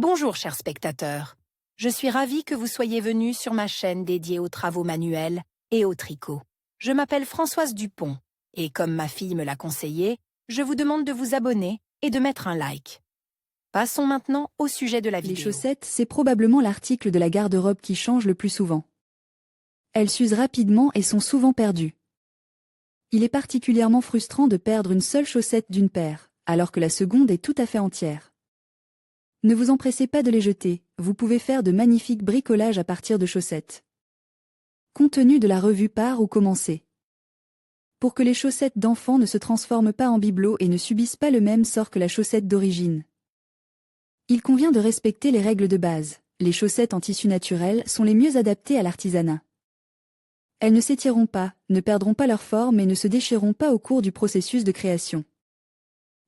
Bonjour chers spectateurs, je suis ravie que vous soyez venus sur ma chaîne dédiée aux travaux manuels et au tricot. Je m'appelle Françoise Dupont et comme ma fille me l'a conseillé, je vous demande de vous abonner et de mettre un like. Passons maintenant au sujet de la Les vidéo. chaussettes, c'est probablement l'article de la garde-robe qui change le plus souvent. Elles s'usent rapidement et sont souvent perdues. Il est particulièrement frustrant de perdre une seule chaussette d'une paire, alors que la seconde est tout à fait entière. Ne vous empressez pas de les jeter, vous pouvez faire de magnifiques bricolages à partir de chaussettes. Contenu de la revue Part ou Commencer. Pour que les chaussettes d'enfants ne se transforment pas en bibelots et ne subissent pas le même sort que la chaussette d'origine. Il convient de respecter les règles de base. Les chaussettes en tissu naturel sont les mieux adaptées à l'artisanat. Elles ne s'étireront pas, ne perdront pas leur forme et ne se déchireront pas au cours du processus de création.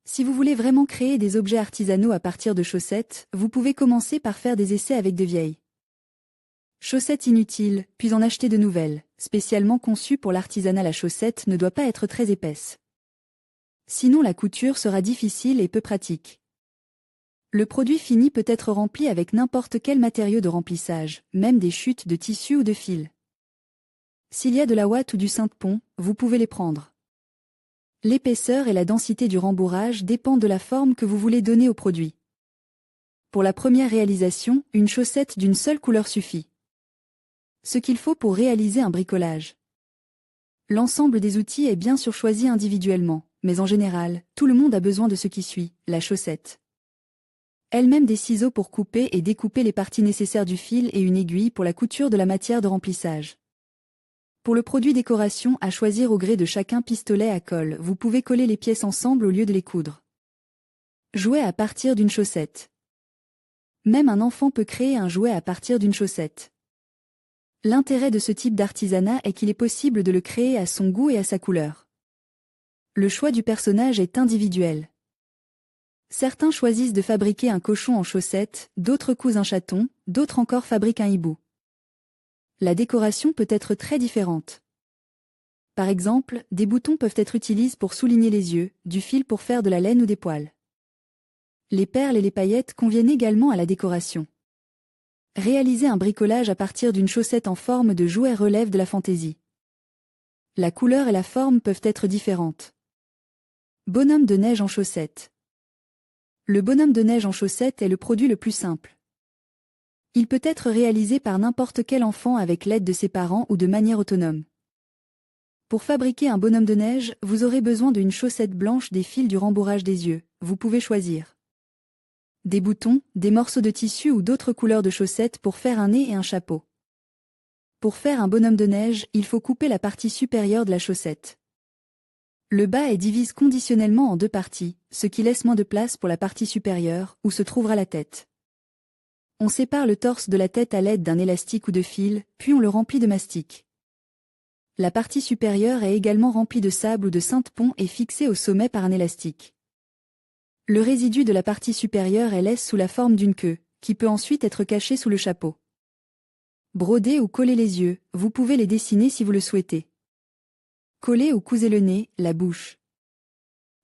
Si vous voulez vraiment créer des objets artisanaux à partir de chaussettes, vous pouvez commencer par faire des essais avec de vieilles chaussettes inutiles, puis en acheter de nouvelles, spécialement conçues pour l'artisanat. La chaussette ne doit pas être très épaisse. Sinon la couture sera difficile et peu pratique. Le produit fini peut être rempli avec n'importe quel matériau de remplissage, même des chutes de tissu ou de fil. S'il y a de la ouate ou du synthepont, vous pouvez les prendre. L'épaisseur et la densité du rembourrage dépendent de la forme que vous voulez donner au produit. Pour la première réalisation, une chaussette d'une seule couleur suffit. Ce qu'il faut pour réaliser un bricolage. L'ensemble des outils est bien sûr choisi individuellement, mais en général, tout le monde a besoin de ce qui suit, la chaussette. Elle-même des ciseaux pour couper et découper les parties nécessaires du fil et une aiguille pour la couture de la matière de remplissage. Pour le produit décoration, à choisir au gré de chacun pistolet à colle, vous pouvez coller les pièces ensemble au lieu de les coudre. Jouet à partir d'une chaussette. Même un enfant peut créer un jouet à partir d'une chaussette. L'intérêt de ce type d'artisanat est qu'il est possible de le créer à son goût et à sa couleur. Le choix du personnage est individuel. Certains choisissent de fabriquer un cochon en chaussettes, d'autres cousent un chaton, d'autres encore fabriquent un hibou. La décoration peut être très différente. Par exemple, des boutons peuvent être utilisés pour souligner les yeux, du fil pour faire de la laine ou des poils. Les perles et les paillettes conviennent également à la décoration. Réaliser un bricolage à partir d'une chaussette en forme de jouet relève de la fantaisie. La couleur et la forme peuvent être différentes. Bonhomme de neige en chaussettes. Le bonhomme de neige en chaussettes est le produit le plus simple. Il peut être réalisé par n'importe quel enfant avec l'aide de ses parents ou de manière autonome. Pour fabriquer un bonhomme de neige, vous aurez besoin d'une chaussette blanche, des fils, du rembourrage des yeux, vous pouvez choisir des boutons, des morceaux de tissu ou d'autres couleurs de chaussettes pour faire un nez et un chapeau. Pour faire un bonhomme de neige, il faut couper la partie supérieure de la chaussette. Le bas est divisé conditionnellement en deux parties, ce qui laisse moins de place pour la partie supérieure, où se trouvera la tête. On sépare le torse de la tête à l'aide d'un élastique ou de fil, puis on le remplit de mastic. La partie supérieure est également remplie de sable ou de synthepont et fixée au sommet par un élastique. Le résidu de la partie supérieure est laisse sous la forme d'une queue, qui peut ensuite être cachée sous le chapeau. Broder ou coller les yeux, vous pouvez les dessiner si vous le souhaitez. Coller ou couser le nez, la bouche.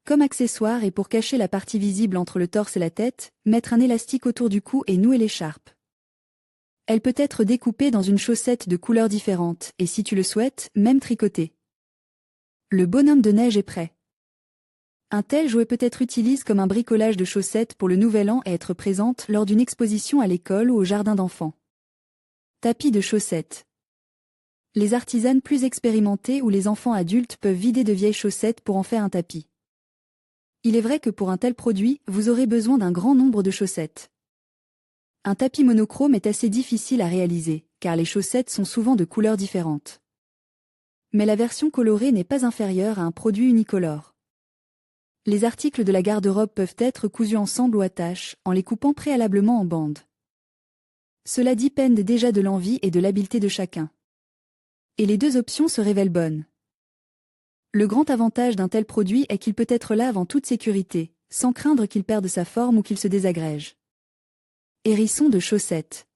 Comme accessoire et pour cacher la partie visible entre le torse et la tête, mettre un élastique autour du cou et nouer l'écharpe. Elle peut être découpée dans une chaussette de couleurs différentes et si tu le souhaites, même tricotée. Le bonhomme de neige est prêt. Un tel jouet peut être utilisé comme un bricolage de chaussettes pour le nouvel an et être présente lors d'une exposition à l'école ou au jardin d'enfants. Tapis de chaussettes. Les artisanes plus expérimentées ou les enfants adultes peuvent vider de vieilles chaussettes pour en faire un tapis. Il est vrai que pour un tel produit, vous aurez besoin d'un grand nombre de chaussettes. Un tapis monochrome est assez difficile à réaliser, car les chaussettes sont souvent de couleurs différentes. Mais la version colorée n'est pas inférieure à un produit unicolore. Les articles de la garde-robe peuvent être cousus ensemble ou à taches, en les coupant préalablement en bandes. Cela dépend déjà de l'envie et de l'habileté de chacun. Et les deux options se révèlent bonnes. Le grand avantage d'un tel produit est qu'il peut être lave en toute sécurité, sans craindre qu'il perde sa forme ou qu'il se désagrège. Hérisson de chaussettes.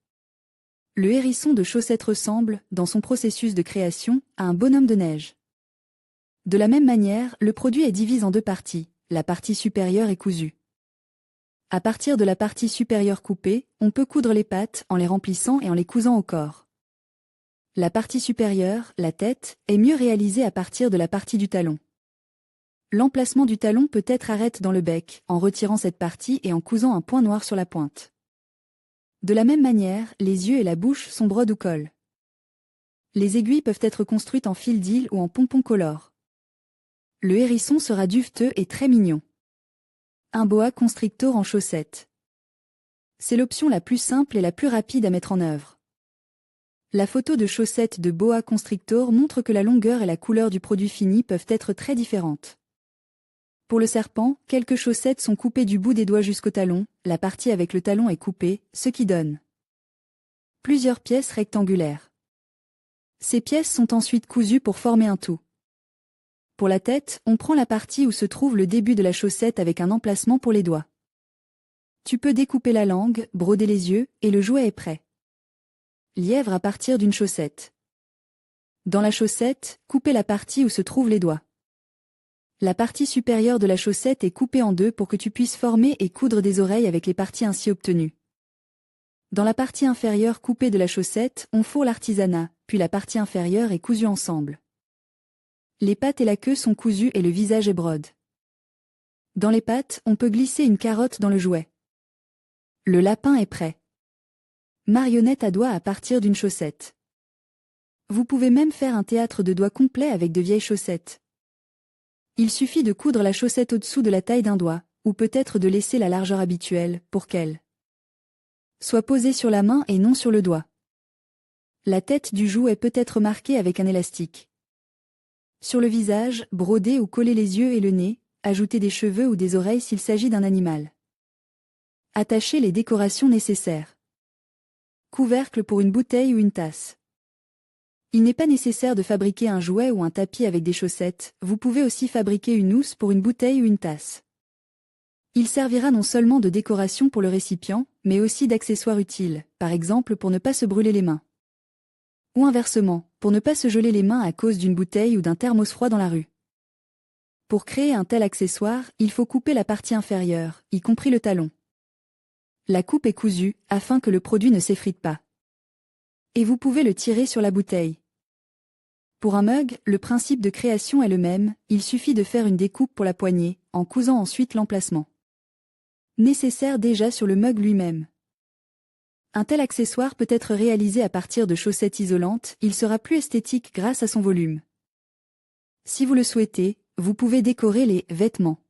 Le hérisson de chaussettes ressemble, dans son processus de création, à un bonhomme de neige. De la même manière, le produit est divisé en deux parties, la partie supérieure est cousue. À partir de la partie supérieure coupée, on peut coudre les pattes en les remplissant et en les cousant au corps. La partie supérieure, la tête, est mieux réalisée à partir de la partie du talon. L'emplacement du talon peut être arrête dans le bec, en retirant cette partie et en cousant un point noir sur la pointe. De la même manière, les yeux et la bouche sont brode ou colle. Les aiguilles peuvent être construites en fil d'île ou en pompon color. Le hérisson sera duveteux et très mignon. Un boa constrictor en chaussettes. C'est l'option la plus simple et la plus rapide à mettre en œuvre. La photo de chaussettes de boa constrictor montre que la longueur et la couleur du produit fini peuvent être très différentes. Pour le serpent, quelques chaussettes sont coupées du bout des doigts jusqu'au talon, la partie avec le talon est coupée, ce qui donne plusieurs pièces rectangulaires. Ces pièces sont ensuite cousues pour former un tout. Pour la tête, on prend la partie où se trouve le début de la chaussette avec un emplacement pour les doigts. Tu peux découper la langue, broder les yeux, et le jouet est prêt. Lièvre à partir d'une chaussette. Dans la chaussette, coupez la partie où se trouvent les doigts. La partie supérieure de la chaussette est coupée en deux pour que tu puisses former et coudre des oreilles avec les parties ainsi obtenues. Dans la partie inférieure coupée de la chaussette, on fourre l'artisanat, puis la partie inférieure est cousue ensemble. Les pattes et la queue sont cousues et le visage est brode. Dans les pattes, on peut glisser une carotte dans le jouet. Le lapin est prêt. Marionnette à doigts à partir d'une chaussette. Vous pouvez même faire un théâtre de doigts complet avec de vieilles chaussettes. Il suffit de coudre la chaussette au-dessous de la taille d'un doigt, ou peut-être de laisser la largeur habituelle, pour qu'elle soit posée sur la main et non sur le doigt. La tête du jouet peut être marquée avec un élastique. Sur le visage, broder ou coller les yeux et le nez, ajouter des cheveux ou des oreilles s'il s'agit d'un animal. Attacher les décorations nécessaires. Couvercle pour une bouteille ou une tasse. Il n'est pas nécessaire de fabriquer un jouet ou un tapis avec des chaussettes, vous pouvez aussi fabriquer une housse pour une bouteille ou une tasse. Il servira non seulement de décoration pour le récipient, mais aussi d'accessoire utile, par exemple pour ne pas se brûler les mains. Ou inversement, pour ne pas se geler les mains à cause d'une bouteille ou d'un thermos froid dans la rue. Pour créer un tel accessoire, il faut couper la partie inférieure, y compris le talon. La coupe est cousue, afin que le produit ne s'effrite pas. Et vous pouvez le tirer sur la bouteille. Pour un mug, le principe de création est le même, il suffit de faire une découpe pour la poignée, en cousant ensuite l'emplacement nécessaire déjà sur le mug lui-même. Un tel accessoire peut être réalisé à partir de chaussettes isolantes, il sera plus esthétique grâce à son volume. Si vous le souhaitez, vous pouvez décorer les vêtements